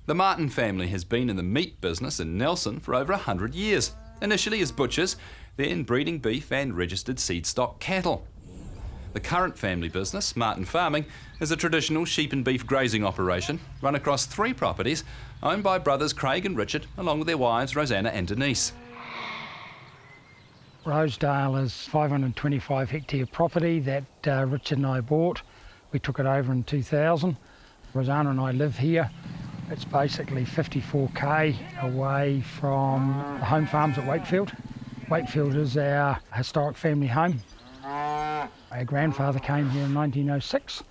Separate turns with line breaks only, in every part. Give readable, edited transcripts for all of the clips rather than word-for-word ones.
The Martin family has been in the meat business in Nelson for over 100 years, initially as butchers, then breeding beef and registered seed stock cattle. The current family business, Martin Farming, is a traditional sheep and beef grazing operation run across 3 properties owned by brothers Craig and Richard, along with their wives Rosanna and Denise.
Rosedale is 525 hectare property that Richard and I bought. We took it over in 2000. Rosanna and I live here. It's basically 54k away from the home farms at Wakefield. Wakefield is our historic family home. Our grandfather came here in 1906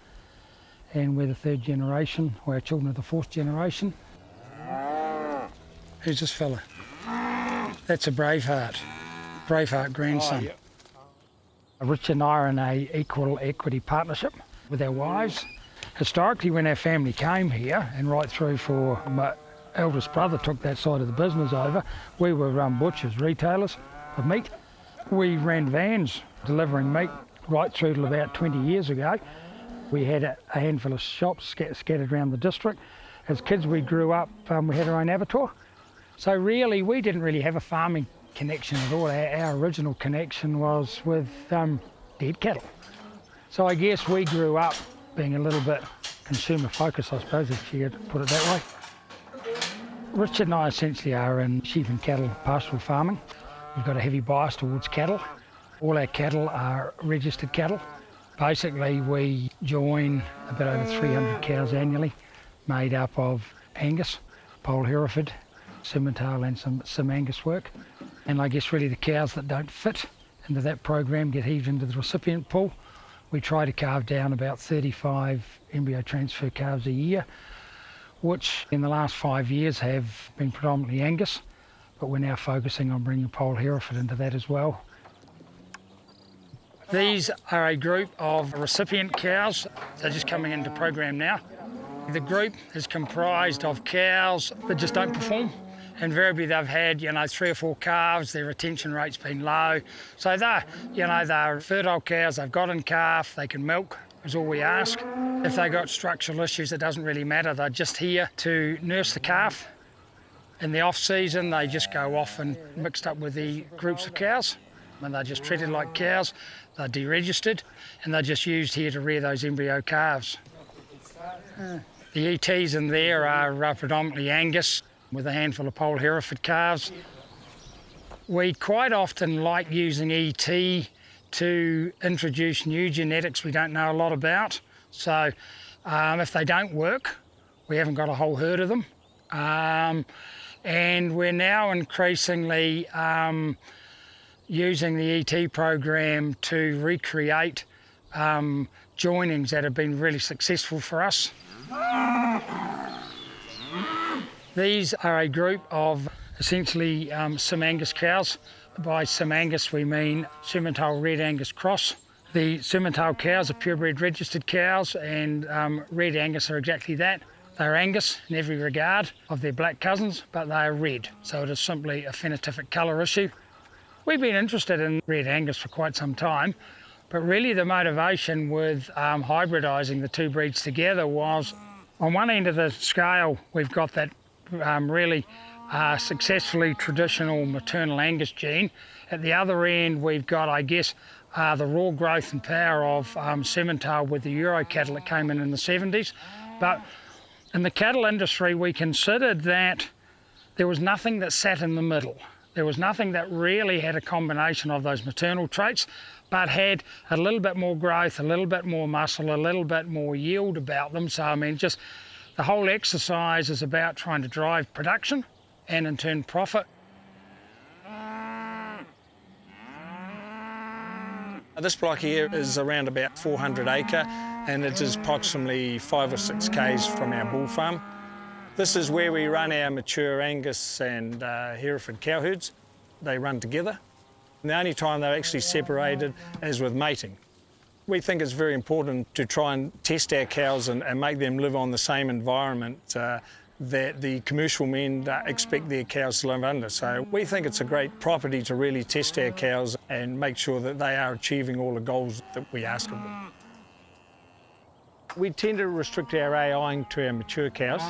and we're the 3rd generation, or our children are the 4th generation. Who's this fella? That's a Braveheart grandson. Oh, yeah. Richard and I are in a equal equity partnership with our wives. Historically, when our family came here, and right through for my eldest brother took that side of the business over, we were butchers, retailers of meat. We ran vans delivering meat right through till about 20 years ago. We had a handful of shops scattered around the district. As kids, we grew up, we had our own abattoir. So really, we didn't really have a farming connection at all. Our original connection was with dead cattle. So I guess we grew up being a little bit consumer focused, I suppose, if you could put it that way. Richard and I essentially are in sheep and cattle pastoral farming. We've got a heavy bias towards cattle. All our cattle are registered cattle. Basically, we join a bit over 300 cows annually, made up of Angus, Poll Hereford, Simmental and some Angus work. And I guess really the cows that don't fit into that program get heaved into the recipient pool. We try to carve down about 35 embryo transfer calves a year, which in the last 5 years have been predominantly Angus, but we're now focusing on bringing Poll Hereford into that as well. These are a group of recipient cows. They're just coming into program now. The group is comprised of cows that just don't perform. Invariably they've had, 3 or 4 calves, their retention rate's been low. So they're fertile cows, they've got in calf, they can milk, is all we ask. If they've got structural issues, it doesn't really matter. They're just here to nurse the calf. In the off-season, they just go off and mixed up with the groups of cows. And they're just treated like cows, they're deregistered, and they're just used here to rear those embryo calves. The ETs in there are predominantly Angus, with a handful of Poll Hereford calves. We quite often like using ET to introduce new genetics we don't know a lot about. So if they don't work, we haven't got a whole herd of them. And we're now increasingly using the ET program to recreate joinings that have been really successful for us. These are a group of essentially Sim Angus cows. By Sim Angus we mean Simmental Red Angus cross. The Simmental cows are purebred registered cows, and Red Angus are exactly that. They're Angus in every regard of their black cousins, but they are red, so it is simply a phenotypic colour issue. We've been interested in Red Angus for quite some time, but really the motivation with hybridising the 2 breeds together was, on one end of the scale we've got that really successfully traditional maternal Angus gene. At the other end we've got, I guess, the raw growth and power of Simmental with the Euro cattle that came in the 70s. But in the cattle industry we considered that there was nothing that sat in the middle. There was nothing that really had a combination of those maternal traits, but had a little bit more growth, a little bit more muscle, a little bit more yield about them. So I mean, just the whole exercise is about trying to drive production and in turn profit.
This block here is around about 400 acre and it is approximately 5 or 6 k's from our bull farm. This is where we run our mature Angus and Hereford cow herds. They run together. And the only time they're actually separated is with mating. We think it's very important to try and test our cows and make them live on the same environment that the commercial men expect their cows to live under. So we think it's a great property to really test our cows and make sure that they are achieving all the goals that we ask of them. We tend to restrict our AIing to our mature cows.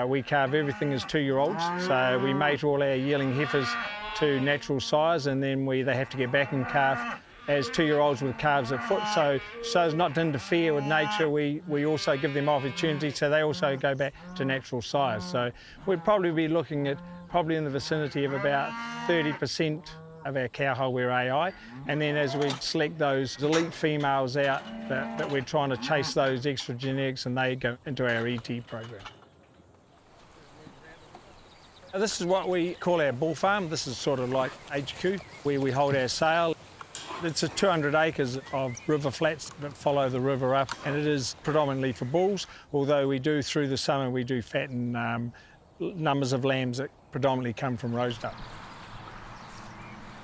We calve everything as 2-year-olds, so we mate all our yearling heifers to natural size, and then they have to get back and calf as 2-year-olds with calves at foot. So as not to interfere with nature, we also give them opportunity so they also go back to natural size. So we'd probably be looking at probably in the vicinity of about 30% of our cow whole we're AI, and then as we select those elite females out that we're trying to chase those extra genetics, and they go into our ET program. This is what we call our bull farm. This is sort of like HQ, where we hold our sale. It's 200 acres of river flats that follow the river up, and it is predominantly for bulls, although we do through the summer we do fatten numbers of lambs that predominantly come from Rosedale.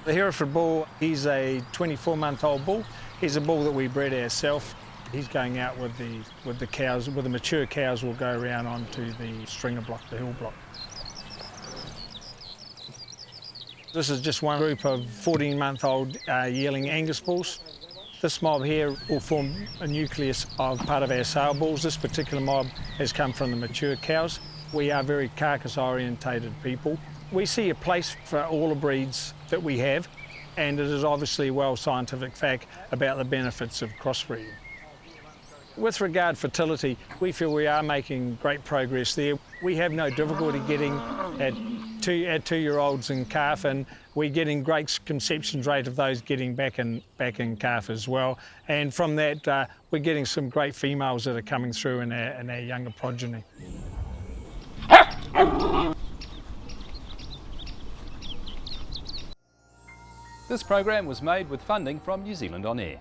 The Hereford bull, he's a 24-month-old bull. He's a bull that we bred ourselves. He's going out with the cows, with the mature cows will go around onto the stringer block, the hill block. This is just one group of 14-month-old yearling Angus bulls. This mob here will form a nucleus of part of our sale bulls. This particular mob has come from the mature cows. We are very carcass-orientated people. We see a place for all the breeds that we have, and it is obviously well scientific fact about the benefits of crossbreeding. With regard to fertility, we feel we are making great progress there. We have no difficulty getting at 2-year-olds in calf, and we're getting great conceptions rate of those getting back in calf as well. And from that, we're getting some great females that are coming through in our younger progeny.
This program was made with funding from New Zealand On Air.